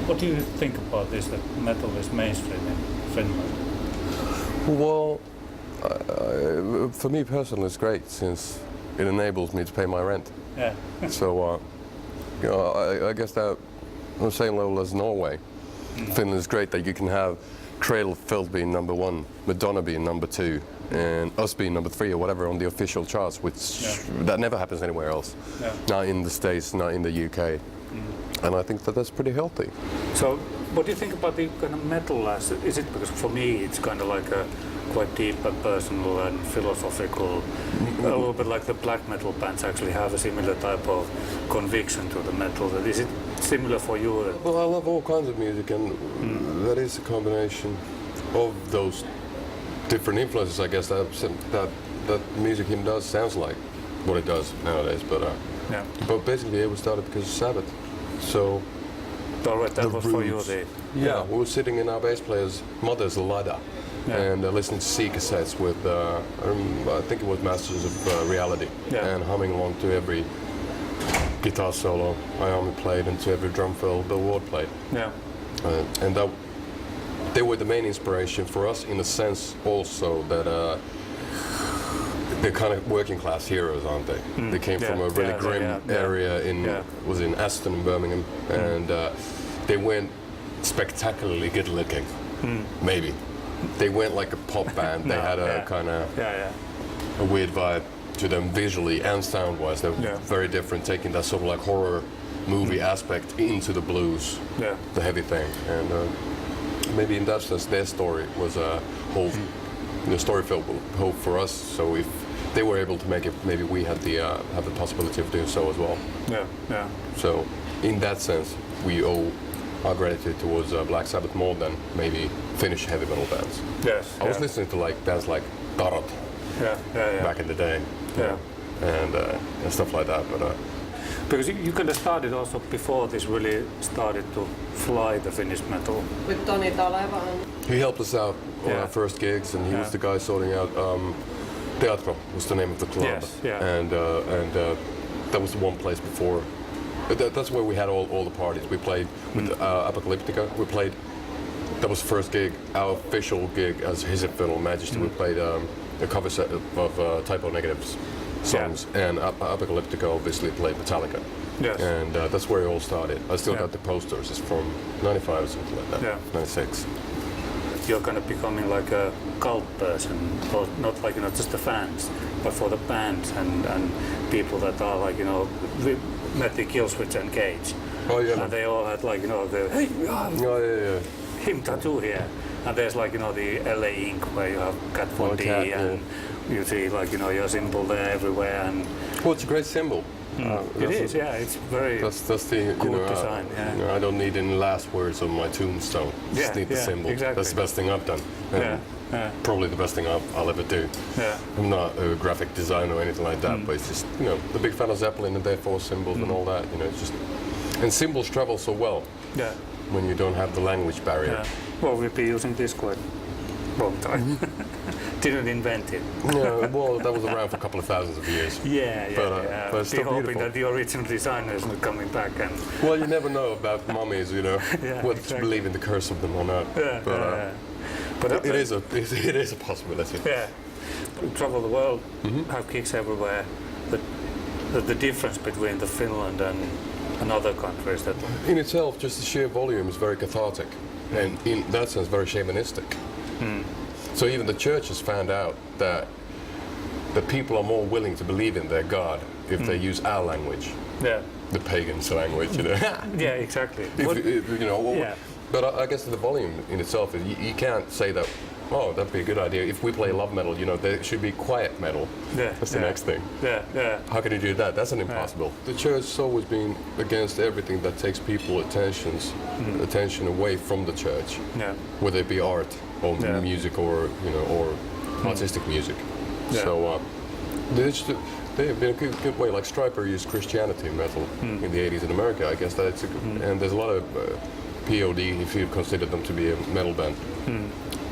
What do you think about this, that metal is mainstream in Finland? Well, for me personally, it's great since it enables me to pay my rent. Yeah. So, I guess that on the same level as Norway, Finland is great that you can have Cradle of Filth being number 1, Madonna being number 2, and us being number 3 or whatever on the official charts, which that never happens anywhere else. Yeah. Not in the States, not in the UK. And I think that that's pretty healthy. So, what do you think about the kind of metal as? Is it because for me it's kind of like a quite deep and personal and philosophical, a little bit like the black metal bands actually have a similar type of conviction to the metal. Is it similar for you? Well, I love all kinds of music, and that is a combination of those different influences. I guess that music him does sounds like what it does nowadays. But basically, it was started because of Sabbath. So. Alright, that was for you. Yeah, we were sitting in our bass player's mother's ladder. And listening to C cassettes with, I think it was Masters of Reality, and humming along to every guitar solo Iommi played and to every drum fill Bill Ward played. Yeah. And that they were the main inspiration for us in a sense also that they're kind of working class heroes, aren't they? They came from a really grim area was in Aston and Birmingham, and they weren't spectacularly good looking, maybe. They went like a pop band. They had a kind of a weird vibe to them visually and sound-wise. They were very different, taking that sort of like horror movie aspect into the blues, the heavy thing. And maybe in that sense, their story was a whole, the story filled hope for us. So if they were able to make it, maybe we had the have the possibility of doing so as well. Yeah. So in that sense, we owe our gratitude towards Black Sabbath more than maybe Finnish heavy metal bands. Yes. I was listening to like bands like Tarot back in the day, and stuff like that. But because you kind of started also before this really started to fly, the Finnish metal. With Toni Taleva. He helped us out on our first gigs, and he was the guy sorting out. Teatro was the name of the club, and that was the one place before. That's where we had all the parties. We played with Apocalyptica. We played. That was the first gig, our official gig as His Infernal Majesty. We played a cover set of Typo Negative's songs, and Apocalyptica obviously played Metallica. Yes. And that's where it all started. I still got the posters. It's from '95 or something like that. 96. You're kind of becoming like a cult person, not like just the fans, but for the bands and people that are like we met the Killswitch and Cage. Oh yeah. And they all had like the hey him tattoo here, and there's like the LA Ink where you have Cat Von D and you see like your symbol there everywhere. And well, it's a great symbol. It is, it's very that's the good design. I don't need any last words on my tombstone. Just need the symbol. Exactly. That's the best thing I've done. Probably the best thing I'll ever do. I'm not a graphic designer or anything like that, but it's just the big fan of Zeppelin and therefore symbols and all that. It's just and symbols travel so well. When you don't have the language barrier. Well, we've been using this quite long time. Didn't invent it. Well, that was around for a couple of thousands of years. But it's still hoping beautiful. that the original designer is not coming back. And well, you never know about mummies, whether to believe in the curse of them or not. But it is a possibility. Travel the world, have gigs everywhere. The difference between the Finland and other countries that in itself, just the sheer volume is very cathartic, and in that sense, very shamanistic. So even the church has found out that the people are more willing to believe in their God if they use our language, the pagans' language. Exactly. But I guess the volume in itself, you can't say that. Oh, that'd be a good idea. If we play love metal, there should be quiet metal. That's the next thing. How can you do that? That's an impossible. The church has always been against everything that takes people attention away from the church. Whether it be art or music or artistic music. So they've been a good way. Like Stryper used Christianity metal in the 80s in America. I guess that's a good, and there's a lot of POD if you consider them to be a metal band.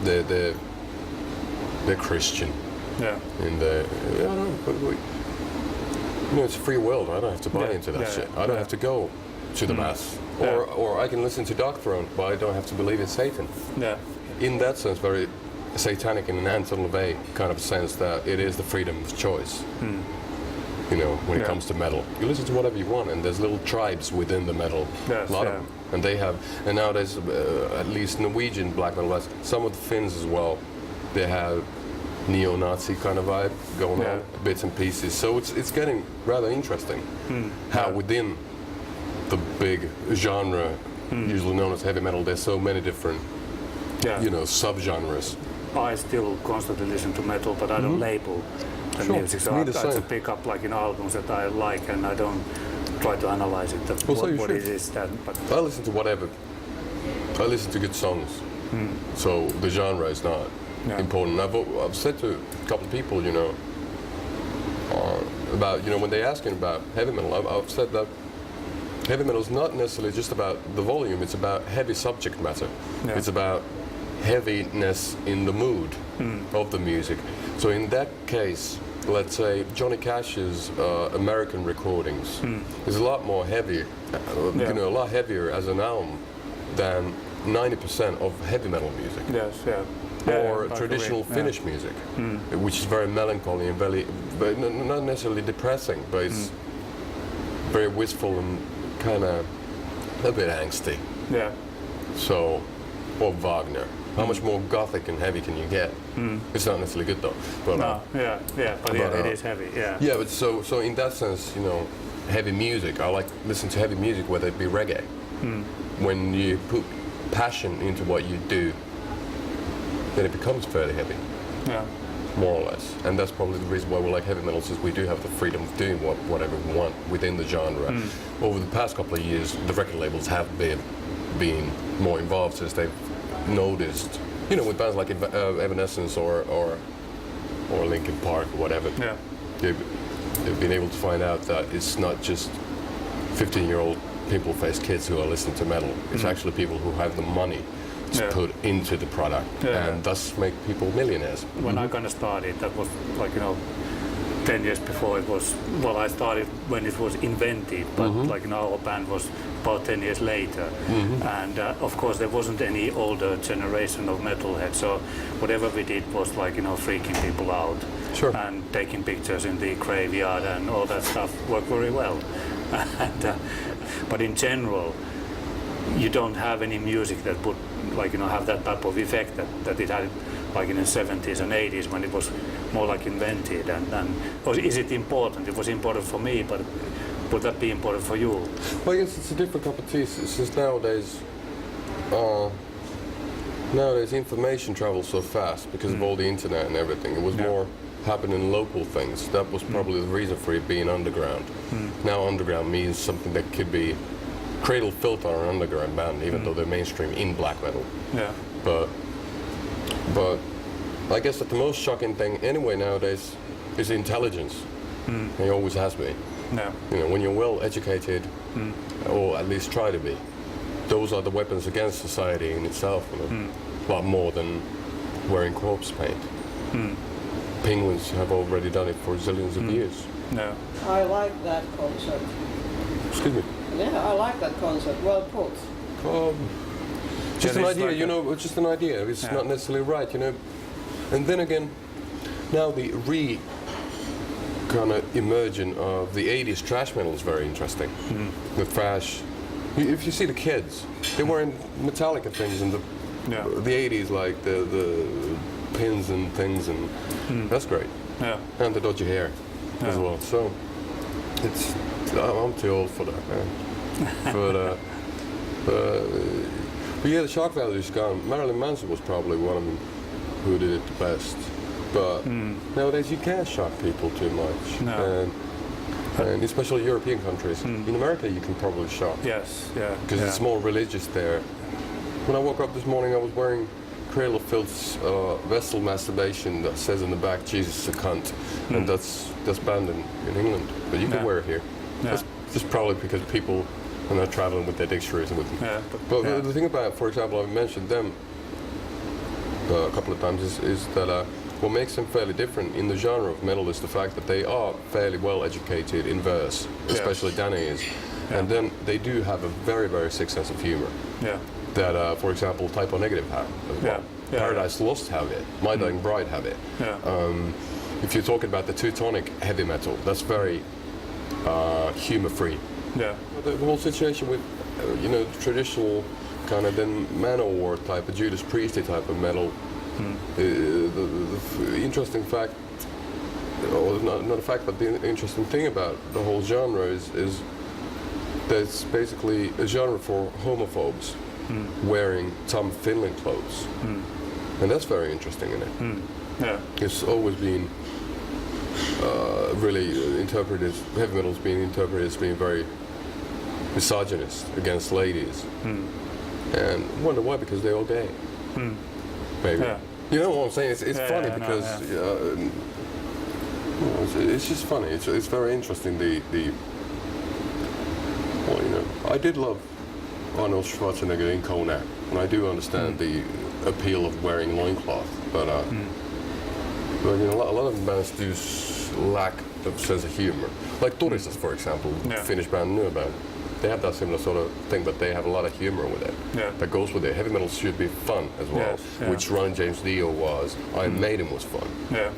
They're Christian. In the I don't know, but it's a free world. I don't have to buy into that shit. I don't have to go to the mass. Or I can listen to Dark Throne, but I don't have to believe in Satan. Yeah. In that sense, very satanic in an Anton LaVey kind of sense that it is the freedom of choice. You know, when it comes to metal, you listen to whatever you want, and there's little tribes within the metal, Yes, a lot of them, and they have. And nowadays, at least Norwegian black metal, some of the Finns as well, they have neo-Nazi kind of vibe going on, bits and pieces. So it's getting rather interesting how within the big genre, usually known as heavy metal, there's so many different, you know, subgenres. I still constantly listen to metal, but I don't label the music. So I just pick up like albums that I like, and I don't try to analyze it. What it is that. But I listen to whatever. I listen to good songs. So the genre is not important. I've said to a couple of people, you know, about, you know, when they're asking about heavy metal, I've said that heavy metal is not necessarily just about the volume. It's about heavy subject matter. It's about heaviness in the mood of the music. So in that case, let's say Johnny Cash's American recordings is a lot more heavy, you know, a lot heavier as an album than 90% of heavy metal music. Yes, or traditional Finnish music, which is very melancholy and very, but not necessarily depressing, but it's very wistful and kind of a bit angsty. Yeah. So, or Wagner. How much more gothic and heavy can you get? It's not necessarily good though. But, but it is heavy. Yeah. Yeah, but so in that sense, you know, heavy music. I like listen to heavy music, whether it be reggae. When you put passion into what you do, then it becomes fairly heavy. Yeah. More or less. And that's probably the reason why we like heavy metal, is we do have the freedom of doing whatever we want within the genre. Over the past couple of years, the record labels have been more involved, since they've noticed, you know, with bands like Evanescence or Linkin Park or whatever, they've been able to find out that it's not just 15-year-old pimple-faced kids who are listening to metal. It's actually people who have the money to put into the product and thus make people millionaires. When I kind of started, that was like, you know, 10 years before it was, well, I started when it was invented, but like, you know, our band was about 10 years later. And of course there wasn't any older generation of metalheads, so whatever we did was like, you know, freaking people out and taking pictures in the graveyard and all that stuff worked very well. And, but in general, you don't have any music that would, like, you know, have that type of effect that it had like in the 70s and 80s when it was more like invented. And is it important? It was important for me, but would that be important for you? Well, I guess it's a different cup of tea, since nowadays information travels so fast because of all the internet and everything. It was more happening local things. That was probably the reason for it being underground. Now underground means something that could be Cradle Filth are an underground band, even though they're mainstream in black metal. Yeah. But I guess that the most shocking thing anyway nowadays is intelligence. It always has been. Yeah. You know, when you're well educated, or at least try to be, those are the weapons against society in itself. You know? A lot more than wearing corpse paint. Penguins have already done it for zillions of years. Yeah. I like that concept. Excuse me. Yeah, I like that concept. Well put. Just an idea, like you know, just an idea. It's not necessarily right, you know. And then again, now the kind of emerging of the 80s thrash metal is very interesting. The thrash, if you see the kids, they were in Metallica things in the 80s, like the pins and things, and that's great. Yeah. And the dodgy hair as well. So it's, I'm too old for that, man. But yeah, the shock value is gone. Marilyn Manson was probably one of them who did it the best. But nowadays you can't shock people too much. No. And especially European countries. In America you can probably shock. Yes, yeah. Because it's more religious there. When I woke up this morning I was wearing Cradle of Filth's Vessel Masturbation that says in the back, Jesus is a cunt. And that's banned in England. But you can wear it here. That's just probably because people are not traveling with their dictionaries and with them. But the thing about, for example, I've mentioned them a couple of times, is that what makes them fairly different in the genre of metal is the fact that they are fairly well educated in verse, especially Danny is. And then they do have a very, very sick sense of humor. Yeah. That, for example, Type O Negative have as well. Yeah. Paradise Lost have it. My Dying Bride have it. Yeah. If you're talking about the Teutonic heavy metal, that's very humor-free. Yeah. The whole situation with, traditional kind of then Manowar type, of Judas Priesty type of metal. The interesting fact, or not a fact, but the interesting thing about the whole genre is that it's basically a genre for homophobes wearing Tom Finland clothes. And that's very interesting in it. Yeah. It's always been really interpreted, heavy metal's been interpreted as being very misogynist against ladies. And I wonder why, because they're all gay. Maybe. Yeah. You know what I'm saying? It's funny because it's just funny. It's very interesting. I did love Arnold Schwarzenegger in Conan, and I do understand the appeal of wearing loincloth, but a lot of bands do lack of sense of humor. Like Turisas, for example, Finnish band, new band. They have that similar sort of thing, but they have a lot of humor with it. Yeah. That goes with it. Heavy metal should be fun as well, Yes, yeah. which Ron James Dio was. Iron Maiden was fun. Yeah.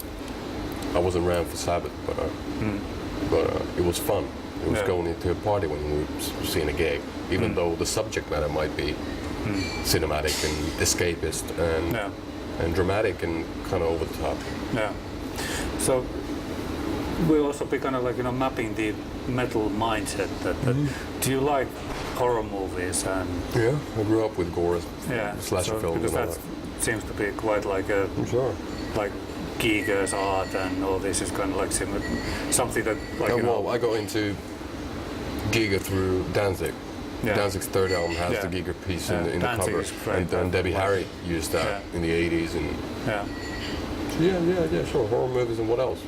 I wasn't around for Sabbath, but it was fun. It was going into a party when we were seeing a gig, even though the subject matter might be cinematic and escapist and dramatic and kind of over the top. Yeah. So we also be kind of mapping the metal mindset. Do you like horror movies and? Yeah, I grew up with gore, Yeah. slasher films, because and all that that. seems to be quite like a Sure. like Giger's art and all this is kind of like something that I got into Giger through Danzig. Yeah. Danzig's third album has Yeah. the Giger piece in the Danzig cover, is great, and Debbie Harry used that in the 80s, and sure, horror movies and what else?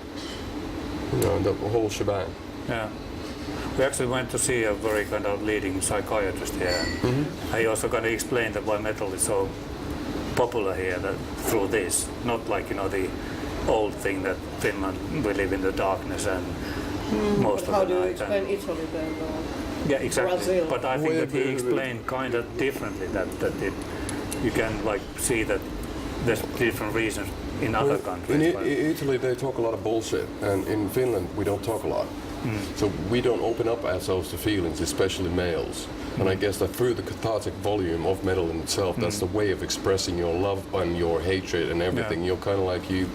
The whole shebang. Yeah. We actually went to see a very kind of leading psychiatrist here. He also kind of explained that why metal is so popular here through this, not like the old thing that Finland, we live in the darkness and most But of how the do you night. explain Italy then? Yeah, exactly. Brazil? But I think that he explained kind of differently that you can see that there's different reasons in other countries. In Italy, they talk a lot of bullshit, and in Finland, we don't talk a lot. So we don't open up ourselves to feelings, especially males. And I guess that through the cathartic volume of metal in itself, that's the way of expressing your love and your hatred and everything. You're kind of like you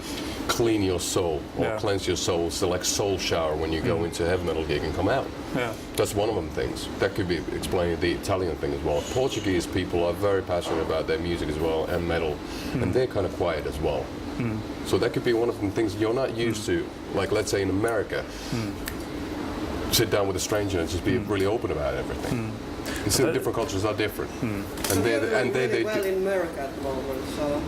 clean your soul or cleanse your soul. So like soul shower when you go into a heavy metal gig and come out. Yeah. That's one of them things. That could be explaining the Italian thing as well. Portuguese people are very passionate about their music as well and metal, and they're kind of quiet as well. So that could be one of the things you're not used to. Like let's say in America, sit down with a stranger and just be really open about everything. So different cultures are different, and they really well in America at the moment. So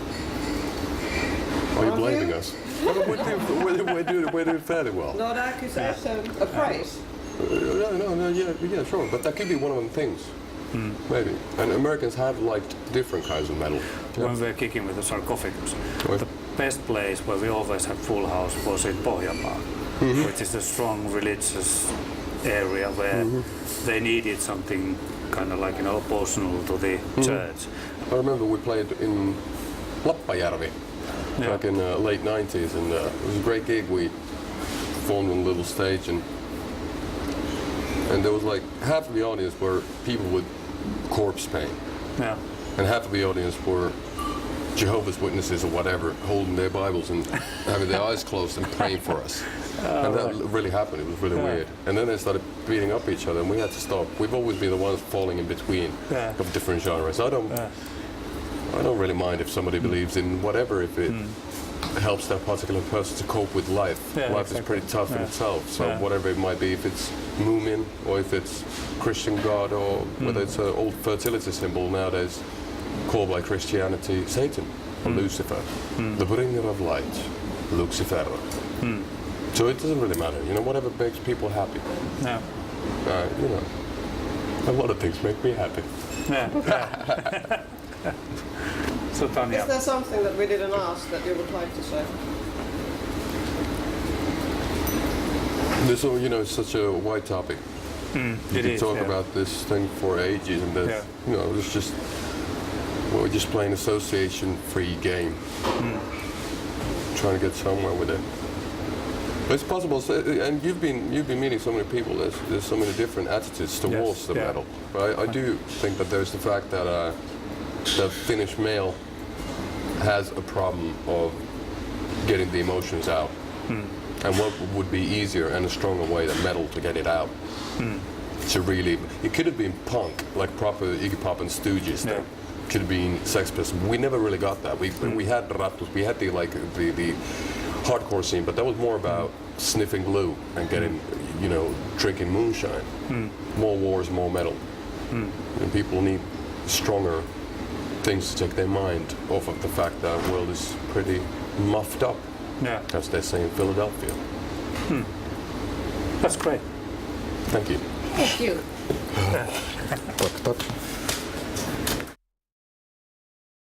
are you blaming us? We're doing fairly well. no, that is a praise. Yeah, sure. But that could be one of them things, maybe. And Americans have liked different kinds of metal. Yeah. When we're kicking with the sarcophagus, Right. the best place where we always had full house was in Pohjanmaa, which is a strong religious area where they needed something kind of like oppositional to the church. I remember we played in Lappajärvi back in the late 90s, and it was a great gig. We performed on a little stage, and there was like half of the audience were people with corpse pain, and half of the audience were Jehovah's Witnesses or whatever, holding their Bibles and having their eyes closed and praying for us. And that really happened. It was really weird. And then they started beating up each other, and we had to stop. We've always been the ones falling in between of different genres. I don't really mind if somebody believes in whatever, if it helps that particular person to cope with life. Life is pretty tough in itself. So whatever it might be, if it's Moomin or if it's Christian God or whether it's an old fertility symbol nowadays called by Christianity Satan or Lucifer, the bringer of light, Lucifer. So it doesn't really matter, whatever makes people happy. Yeah. A lot of things make me happy. Yeah. So Tanya. Is there something that we didn't ask that you would like to say? This, it's such a wide topic. You could talk about this thing for ages, and there's, it's just we're just playing association-free game, trying to get somewhere with it. But it's possible, and you've been meeting so many people. There's so many different attitudes towards the metal. But I do think that there's the fact that the Finnish male has a problem of getting the emotions out. And what would be easier and a stronger way than metal to get it out? To really, it could have been punk, like proper Iggy Pop and Stooges. That could have been Sex Pistols. We never really got that. We had Rattus, we had the hardcore scene, but that was more about sniffing glue and getting, drinking moonshine. More wars, more metal. And people need stronger things to take their mind off of the fact that the world is pretty muffed up, as they say in Philadelphia. That's great. Thank you. Thank you. Toc, toc.